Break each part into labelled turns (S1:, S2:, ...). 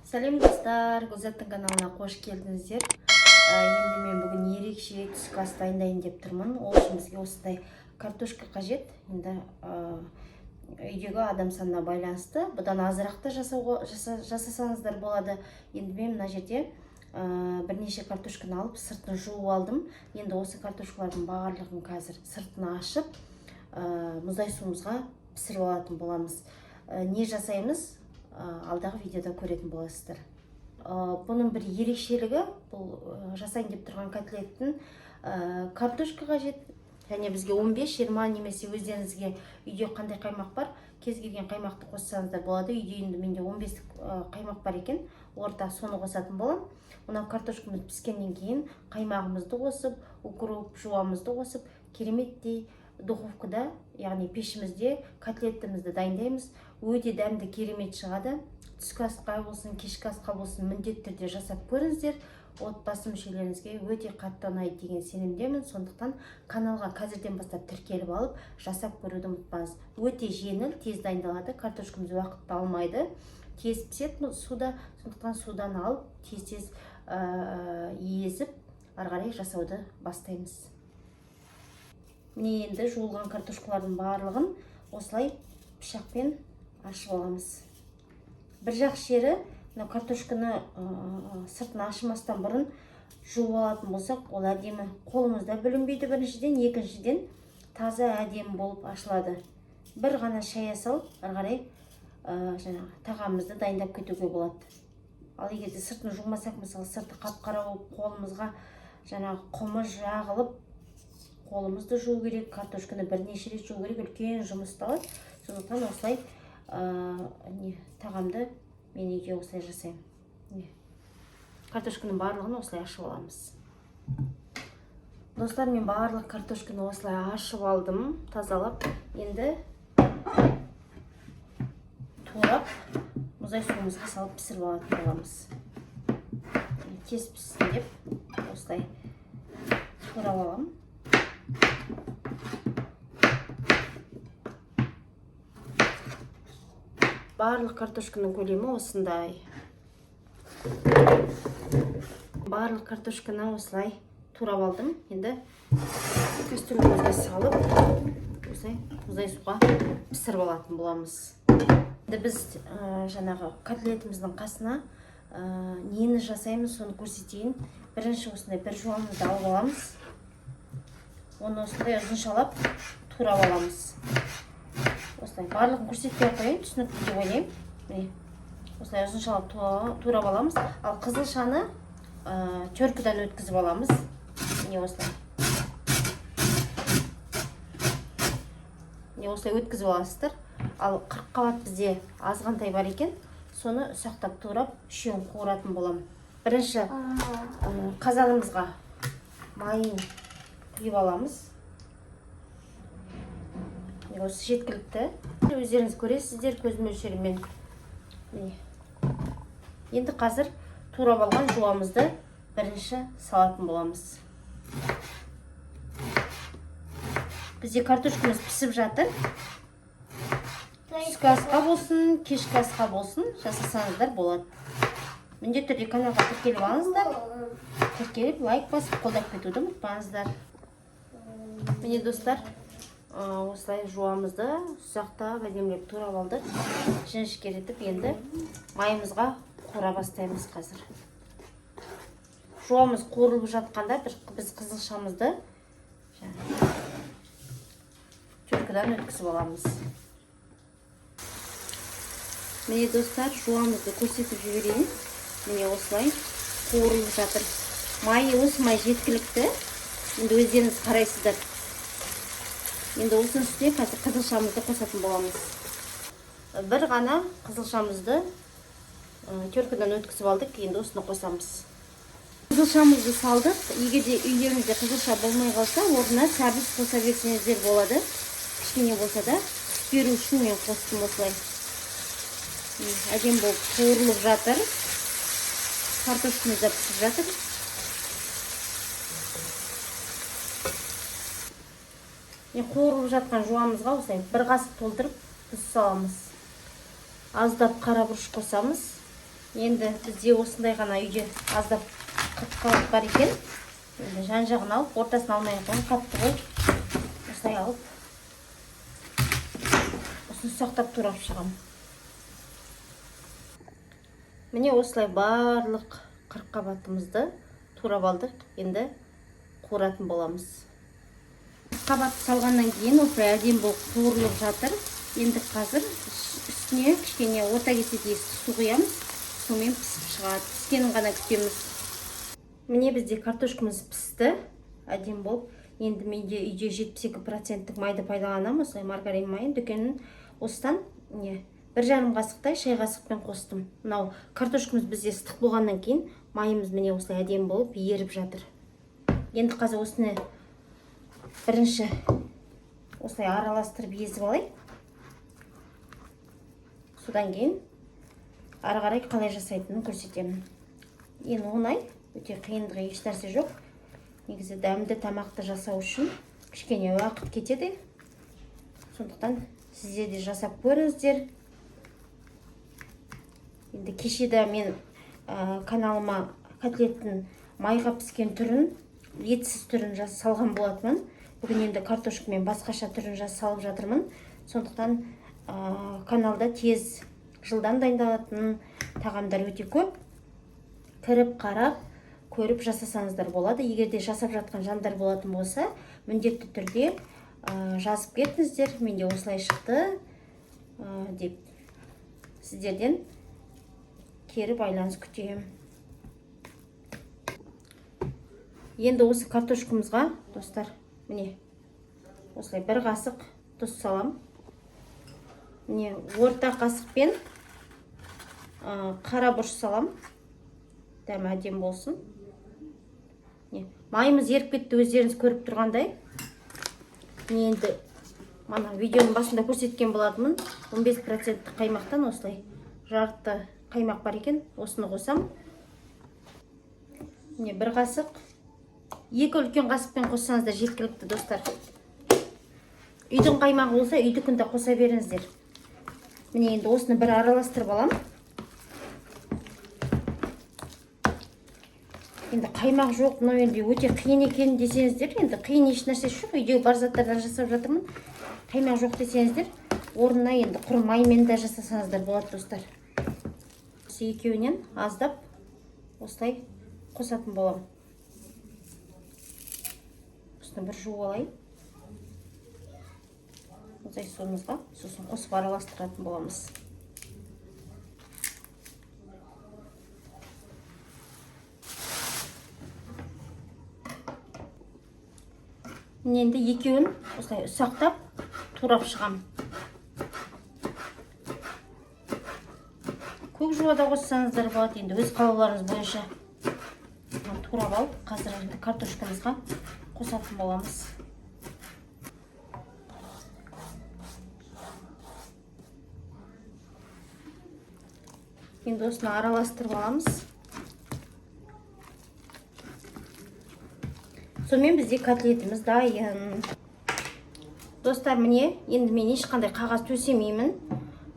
S1: Сәлем достар, Гүлзаттың каналына қош келдіңіздер. Енді мен бүгін ерекше түскі ас дайындайын деп тұрмын. Ол үшін бізге осындай картошка қажет. Енді үйдегі адам санына байланысты. Бұдан азырақ та жасасаңыздар болады. Енді мен мына жерде бірнеше картошканы алып, сыртын жуып алдым. Енді осы картошкалардың барлығын қазір сыртын ашып, мұздай суымызға пісіріп алатын боламыз. Не жасаймыз? Алдағы видеода көретін боласыздар. Бұның бір ерекшелігі, бұл жасайын деп тұрған котлеттің картошка қажет. Және бізге 15-20 немесе өздеріңізге үйде қандай қаймақ бар, кез келген қаймақты қоссаңыздар болады. Үйде енді менде 15 қаймақ бар екен, орта соны қосатын болам. Мына картошкамыз піскеннен кейін қаймағымызды қосып, укроп, жуамызды қосып, кереметтей духовкада, яғни пешімізде котлеттімізді дайындаймыз. Өте дәмді керемет шығады. Түскі асқа болсын, кешкі асқа болсын міндетті түрде жасап көріңіздер. Отбасы мүшелеріңізге өте қатты ұнайды деген сенімдемін. Сондықтан каналға қазірден бастап тіркеліп алып, жасап көруді ұмытпаңыз. Өте жеңіл, тез дайындалады. Картошкамыз уақытты алмайды. Тез піседі суда, сондықтан судан алып, тез езіп, ары қарай жасауды бастаймыз. Міне енді жуылған картошкалардың барлығын осылай пышақпен ашып аламыз. Бір жақ жері картошканы сыртын ашымастан бұрын жуып алатын болсақ, ол әдемі қолымызда бүлінбейді біріншіден, екіншіден таза әдемі болып ашылады. Бір ғана шая салып, ары қарай тағамымызды дайындап кетуге болады. Ал егерде сыртын жумасақ, мысалы сырты қап-қара болып, қолымызға құмы жағылып, қолымызды жуу керек, картошканы бірнеше рет жуу керек, үлкен жұмыс талады. Сондықтан осылай тағамды мен үйде осылай жасаймын. Картошканың барлығын осылай ашып аламыз. Достар, мен барлық картошканы осылай ашып алдым, тазалап. Енді турап, мұздай суымызға салып пісіріп алатын боламыз. Тез піссін деп, осылай турап аламын. Барлық картошканың көлемі осындай. Барлық картошканы осылай турап алдым. Енді кастрюлямызға салып, осылай мұздай суға пісіріп алатын боламыз. Енді біз жаңағы котлетіміздің қасына нені жасаймыз, соны көрсетейін. Бірінші осындай бір жуанымызды алып аламыз. Оны осындай ұзыншалап турап аламыз. Осылай барлығын көрсетпей қойын, түсінікті деп ойлаймын. Осылай ұзыншалап турап аламыз. Ал қызылшаны чөркідан өткізіп аламыз. Міне осылай. Міне осылай өткізіп аласыздар. Ал 40 қабат бізде азғантай бар екен. Соны ұсақтап турап, үшеуін қуыратын болам. Бірінші қазанымызға майын құйып аламыз. Осы жеткілікті. Өздеріңіз көресіздер көз мөлшерімен. Енді қазір турап алған жуамызды бірінші салатын боламыз. Бізде картошкамыз пісіп жатыр. Түскі асқа болсын, кешкі асқа болсын жасасаңыздар болады. Міндетті түрде каналға тіркеліп алыңыздар. Тіркеліп, лайк басып, қолдап кетуді ұмытпаңыздар. Міне достар, осылай жуамызды ұсақтап әдемілеп турап алдық. Жіңішкеретіп, енді майымызға қуыра бастаймыз қазір. Жуамыз қуырылып жатқанда біз қызылшамызды чөркідан өткізіп аламыз. Міне достар, жуамызды көрсетіп жіберейін. Міне осылай қуырылып жатыр. Майы осы май жеткілікті. Енді өздеріңіз қарайсыздар. Енді осының үстіне қазір қызылшамызды қосатын боламыз. Бір ғана қызылшамызды чөркідан өткізіп алдық, енді осыны қосамыз. Қызылшамызды салдық. Егерде үйлеріңізде қызылша болмай қалса, орнына сәбіз қоса берсеңіздер болады. Кішкене болса да, беру үшін мен қостым осылай. Әдем болып қуырылып жатыр. Картошкамыз да пісіп жатыр. Қуырылып жатқан жуамызға осылай бір қасық толтырып тұз саламыз. Аздап қара бұрыш қосамыз. Енді бізде осындай ғана үйде аздап қабат бар екен. Енді жан-жағын алып, ортасын алмай қойын, қатты ғой. Осылай алып, осыны сақтап турап шығам. Міне осылай барлық 40 қабатымызды турап алдық. Енді қуыратын боламыз. Қабатты салғаннан кейін осылай әдемі болып қуырылып жатыр. Енді қазір үстіне кішкене орта кесеге су құямыз. Сумен пісіп шығады. Піскенін ғана күтеміз. Міне бізде картошкамыз пісті. Әдемі болып. Енді менде үйде 72% майды пайдаланамын. Осылай маргарин майын дүкеннен. Осыдан 1,5 қасықтай шай қасықпен қостым. Мынау картошкамыз бізде ыстық болғаннан кейін майымыз міне осылай әдемі болып еріп жатыр. Енді қазір осыны бірінші осылай араластырып езіп алайық. Содан кейін ары қарай қалай жасайтынын көрсетемін. Енді оңай, өте қиындығы еш нәрсе жоқ. Негізі дәмді тамақты жасау үшін кішкене уақыт кетеді. Сондықтан сіздер де жасап көріңіздер. Енді кешеде мен каналыма котлеттің майға піскен түрін, етсіз түрін салған болатынмын. Бүгін енді картошкамен басқаша түрін салып жатырмын. Сондықтан каналда тез жылдан дайындалатын тағамдар өте көп. Кіріп, қарап, көріп жасасаңыздар болады. Егер де жасап жатқан жандар болатын болса, міндетті түрде жазып кетіңіздер. Менде осылай шықты деп сіздерден кері байланыс күтемін. Енді осы картошкамызға, достар, міне осылай 1 қасық тұз салам. Міне орта қасықпен қара бұрыш салам. Дәмі әдемі болсын. Майымыз еріп кетті, өздеріңіз көріп тұрғандай. Енді мана видеоның басында көрсеткен болатынмын. 15% қаймақтан осылай жарты қаймақ бар екен. Осыны қосам. Міне 1 қасық. 2 үлкен қасықпен қоссаңыздар жеткілікті, достар. Үйдің қаймағы болса, үйдікін де қоса беріңіздер. Міне енді осыны бір араластырып алам. Енді қаймақ жоқ, но енді өте қиын екен десеңіздер, енді қиын еш нәрсе жоқ. Үйдегі бар заттардан жасап жатырмын. Қаймақ жоқ десеңіздер, орнына енді құр маймен де жасасаңыздар болады, достар. Осы екеуінен аздап осылай қосатын болам. Осыны бір жуып алайын. Осылай суымызға, сосын қосып араластыратын боламыз. Енді екеуін осылай ұсақтап турап шығам. Көк жуада қоссаңыздар болады, енді өз қалауларыңыз бойынша. Турап алып, қазір енді картошкамызға қосатын боламыз. Енді осыны араластырып аламыз. Сонымен бізде котлетіміз дайын. Достар, міне, енді мен ешқандай қағаз төсемеймін.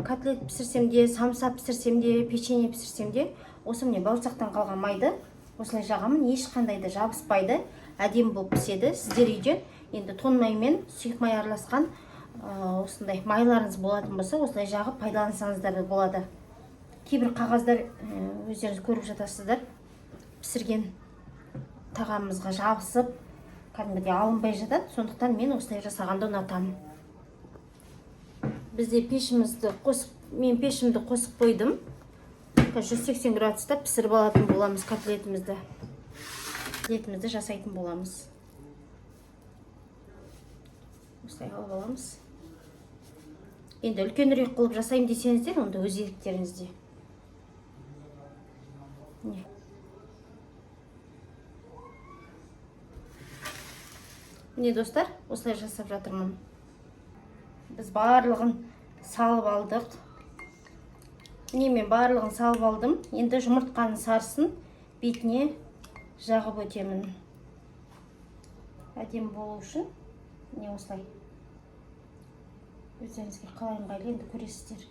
S1: Котлет пісірсем де, самса пісірсем де, печенье пісірсем де, осы міне бауырсақтан қалған майды осылай жағамын. Ешқандай да жабыспайды, әдемі болып піседі. Сіздер үйде енді тоң май мен сұйық май араласқан осындай майларыңыз болатын болса, осылай жағып пайдалансаңыздар болады. Кейбір қағаздар өздеріңіз көріп жатасыздар, пісірген тағамымызға жабысып, кәдімгідей алынбай жатады. Сондықтан мен осылай жасағанды ұнатамын. Бізде мен пешімді қосып қойдым. 180 градуста пісіріп алатын боламыз котлетімізді. Котлетімізді жасайтын боламыз. Осылай алып аламыз. Енді үлкенірек қылып жасайым десеңіздер, онда өз еріктеріңізде. Міне, достар, осылай жасап жатырмын. Біз барлығын салып алдық. Міне, мен барлығын салып алдым. Енді жұмыртқаның сарысын бетіне жағып өтемін. Әдемі болу үшін. Міне осылай. Өздеріңізге қалай ыңғайлы енді көресіздер.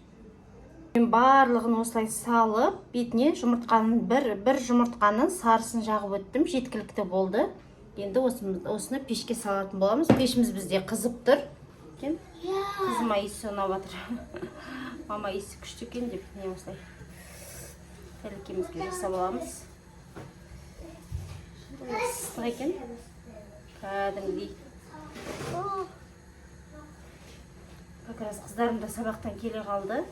S1: Барлығын осылай салып, бетіне жұмыртқаның бір жұмыртқаның сарысын жағып өттім, жеткілікті болды. Енді осыны пешке салатын боламыз. Пешіміз бізде қызып тұр. Қызыма иісі ұнап жатыр. Мама иісі күшті екен деп, не осылай тәлікемізге жасап аламыз. Ыстық екен. Кәдімгідей. Как раз қыздарым да сабақтан келе қалды.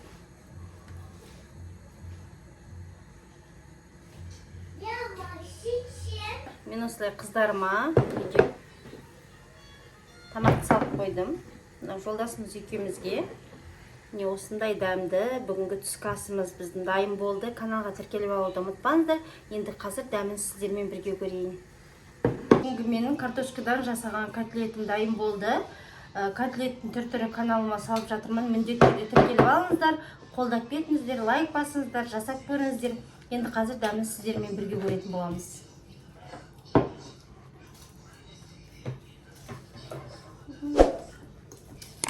S1: Мен осылай қыздарыма тамақты салып қойдым. Жолдасымыз екеумізге осындай дәмді бүгінгі түскі асымыз біздің дайын болды. Каналға тіркеліп алуды ұмытпаңыздар. Енді қазір дәмін сіздермен бірге көрейін. Бүгінгі менің картошкадан жасаған котлетім дайын болды. Котлеттің түр-түрі каналыма салып жатырмын. Міндетті түрде тіркеліп алыңыздар, қолдап кетіңіздер, лайк басыңыздар, жасап көріңіздер. Енді қазір дәмін сіздермен бірге көретін боламыз.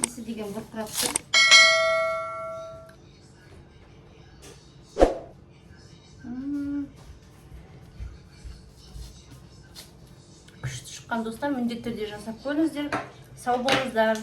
S1: Есі деген бұрқырап тұр. Күшті шыққан достар, міндетті түрде жасап көріңіздер. Сау болыңыздар.